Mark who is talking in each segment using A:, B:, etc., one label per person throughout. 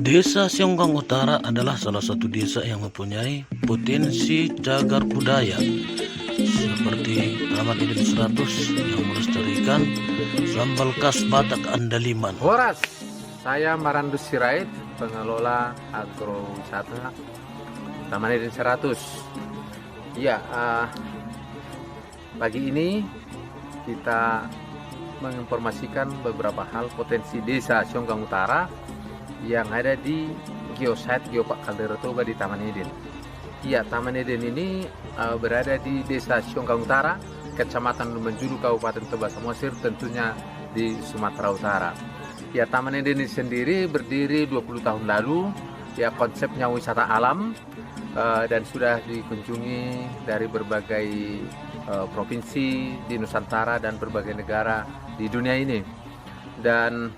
A: Desa Sionggang Utara adalah salah satu desa yang mempunyai potensi cagar budaya seperti Taman Eden 100 yang melestarikan sambal khas Batak Andaliman.
B: Horas, saya Marandus Sirait, pengelola agrowisata Taman Eden 100. Ya, pagi ini kita menginformasikan beberapa hal potensi desa Sionggang Utara yang ada di geosite Geopark Kaldera Toba di Taman Eden. Ya, Taman Eden ini berada di desa Sionggang Utara, Kecamatan Lumbanjulu, Kabupaten Toba Samosir, tentunya di Sumatera Utara. Ya, Taman Eden ini sendiri berdiri 20 tahun lalu. Ya, konsepnya wisata alam dan sudah dikunjungi dari berbagai provinsi di Nusantara dan berbagai negara di dunia ini. Dan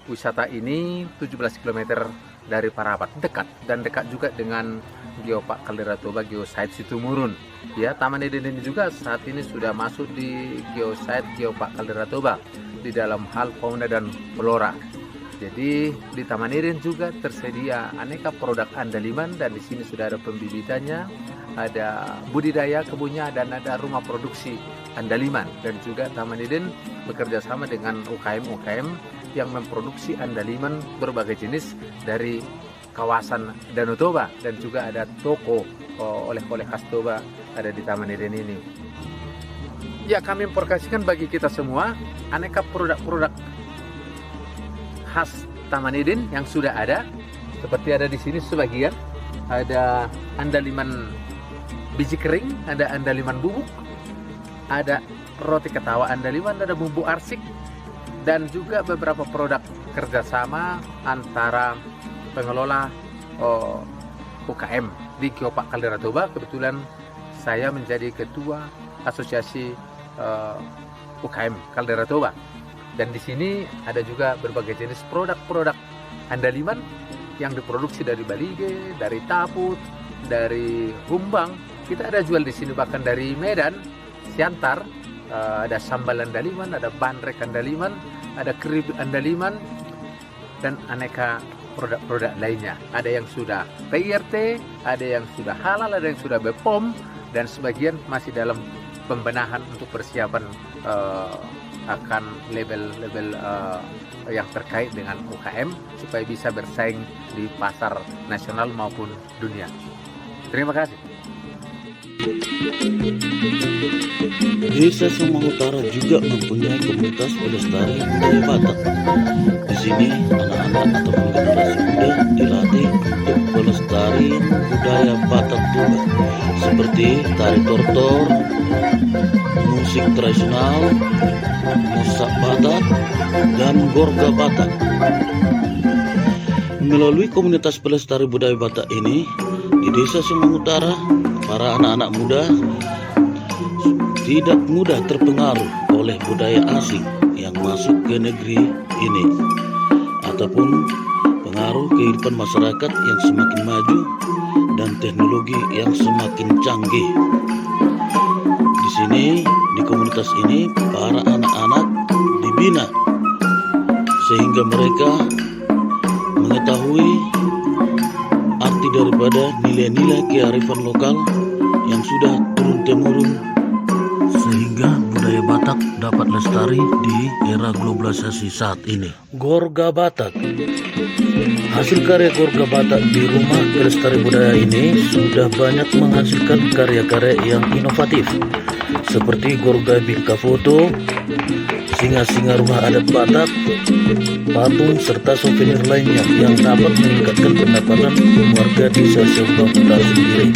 B: wisata ini 17 km dari Parapat, dekat dan dekat juga dengan Geopark Kaldera Toba Geosite Situmurun. Ya, Taman Eden ini juga saat ini sudah masuk di Geosite Geopark Kaldera Toba di dalam hal fauna dan flora. Jadi di Taman Eden juga tersedia aneka produk andaliman dan di sini sudah ada pembibitannya, ada budidaya kebunnya dan ada rumah produksi andaliman. Dan juga Taman Eden bekerja sama dengan UKM-UKM yang memproduksi andaliman berbagai jenis dari kawasan Danau Toba, dan juga ada toko oleh-oleh khas Toba ada di Taman Eden ini. Ya, kami mempromosikan bagi kita semua aneka produk-produk khas Taman Eden yang sudah ada, seperti ada di sini sebagian. Ada andaliman biji kering, ada andaliman bubuk, ada roti ketawa andaliman, ada bumbu arsik, dan juga beberapa produk kerjasama antara pengelola UKM di Geopark Kaldera Toba. Kebetulan saya menjadi ketua asosiasi UKM Kaldera Toba. Dan di sini ada juga berbagai jenis produk-produk andaliman yang diproduksi dari Balige, dari Taput, dari Humbang. Kita ada jual di sini bahkan dari Medan, Siantar. Ada sambal andaliman, ada bandrek andaliman, ada kerip andaliman, dan aneka produk-produk lainnya. Ada yang sudah PIRT, ada yang sudah halal, ada yang sudah BPOM, dan sebagian masih dalam pembenahan untuk persiapan akan label-label yang terkait dengan UKM supaya bisa bersaing di pasar nasional maupun dunia. Terima kasih.
A: Desa Sionggang Utara juga mempunyai komunitas pelestari budaya Batak. Di sini anak-anak ataupun generasi muda dilatih untuk pelestari budaya Batak Toba, seperti tari tortor, musik tradisional, musak Batak, dan gorga Batak. Melalui komunitas pelestari budaya Batak ini di Desa Sionggang Utara, para anak-anak muda tidak mudah terpengaruh oleh budaya asing yang masuk ke negeri ini ataupun pengaruh kehidupan masyarakat yang semakin maju dan teknologi yang semakin canggih. Di sini, di komunitas ini, para anak-anak dibina sehingga mereka mengetahui arti daripada nilai-nilai kearifan lokal yang sudah turun-temurun, sehingga budaya Batak dapat lestari di era globalisasi saat ini. Gorga Batak. Hasil karya Gorga Batak di rumah pelestari budaya ini sudah banyak menghasilkan karya-karya yang inovatif, seperti gorga bingka foto, singa-singa rumah adat Batak, patung, serta souvenir lainnya yang dapat meningkatkan pendapatan warga desa Sionggang Utara sendiri.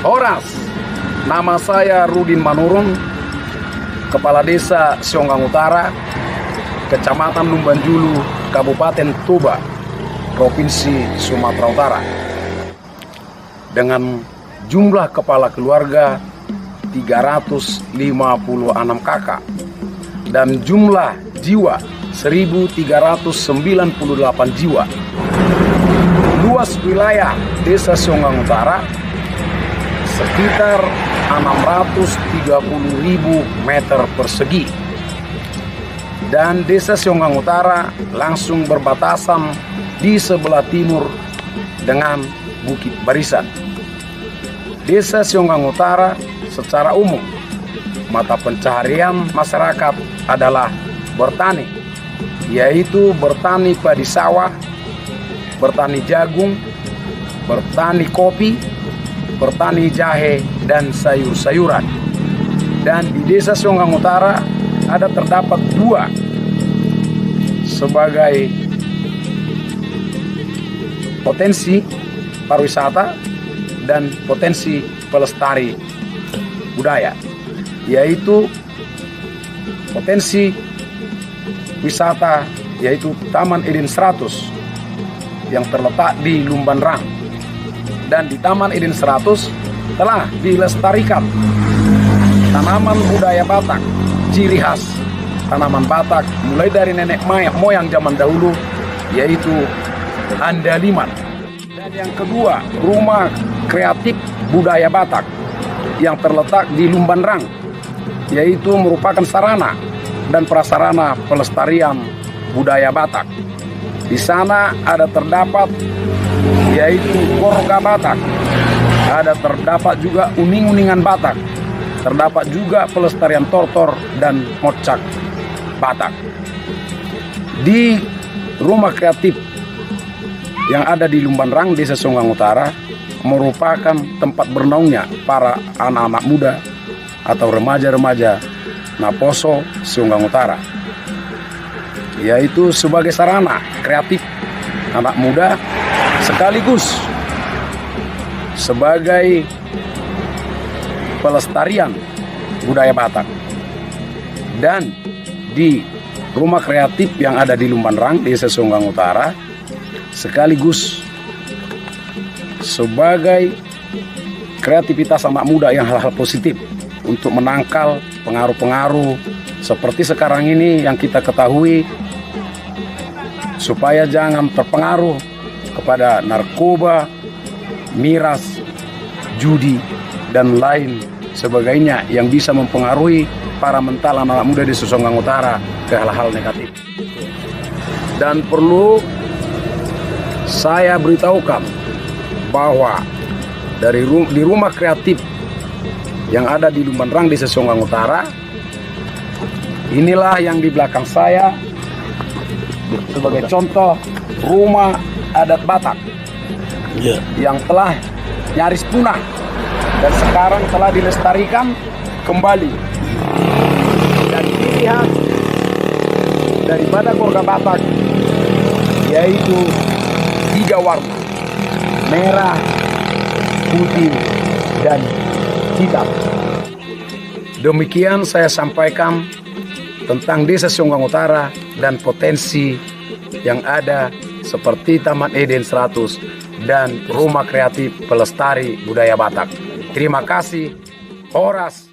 C: Horas, nama saya Rudin Manurung, Kepala Desa Sionggang Utara, Kecamatan Lumbanjulu, Kabupaten Toba, Provinsi Sumatera Utara. Dengan jumlah kepala keluarga 356 kakak dan jumlah jiwa 1.398 jiwa. Luas wilayah Desa Sionggang Utara sekitar 630.000 meter persegi. Dan Desa Sionggang Utara langsung berbatasan di sebelah timur dengan Bukit Barisan. Desa Sionggang Utara secara umum mata pencaharian masyarakat adalah bertani, yaitu bertani padi sawah, bertani jagung, bertani kopi, bertani jahe, dan sayur-sayuran. Dan di Desa Sionggang Utara ada terdapat 2 sebagai potensi pariwisata dan potensi pelestari budaya, yaitu potensi wisata yaitu Taman Eden 100 yang terletak di Lumban Rang. Dan di Taman Eden 100 telah dilestarikan tanaman budaya Batak, ciri khas tanaman Batak mulai dari nenek moyang zaman dahulu, yaitu andaliman. Dan yang kedua, rumah kreatif budaya Batak yang terletak di Lumban Rang, yaitu merupakan sarana dan prasarana pelestarian budaya Batak. Di sana ada terdapat yaitu Gorga Batak, ada terdapat juga uning-uningan Batak, terdapat juga pelestarian tortor dan mocak Batak. Di rumah kreatif yang ada di Lumban Rang, Desa Sionggang Utara, merupakan tempat bernaungnya para anak-anak muda atau remaja-remaja Naposo Sionggang Utara, yaitu sebagai sarana kreatif anak muda sekaligus sebagai pelestarian budaya Batak. Dan di rumah kreatif yang ada di Lumban Rang, Desa Sionggang Utara, sekaligus sebagai kreativitas anak muda yang hal-hal positif untuk menangkal pengaruh-pengaruh seperti sekarang ini yang kita ketahui, supaya jangan terpengaruh kepada narkoba, miras, judi, dan lain sebagainya yang bisa mempengaruhi para mental anak muda di Sionggang Utara ke hal-hal negatif. Dan perlu saya beritahukan bahwa di rumah kreatif yang ada di Lumban Rang, Desa Sionggang Utara, inilah yang di belakang saya sebagai contoh rumah adat Batak yang telah nyaris punah dan sekarang telah dilestarikan kembali. Dan dilihat daripada Gorga Batak yaitu 3 warna, merah, putih, dan hitam. Demikian saya sampaikan tentang Desa Sionggang Utara dan potensi yang ada seperti Taman Eden 100 dan rumah kreatif pelestari budaya Batak. Terima kasih. Horas.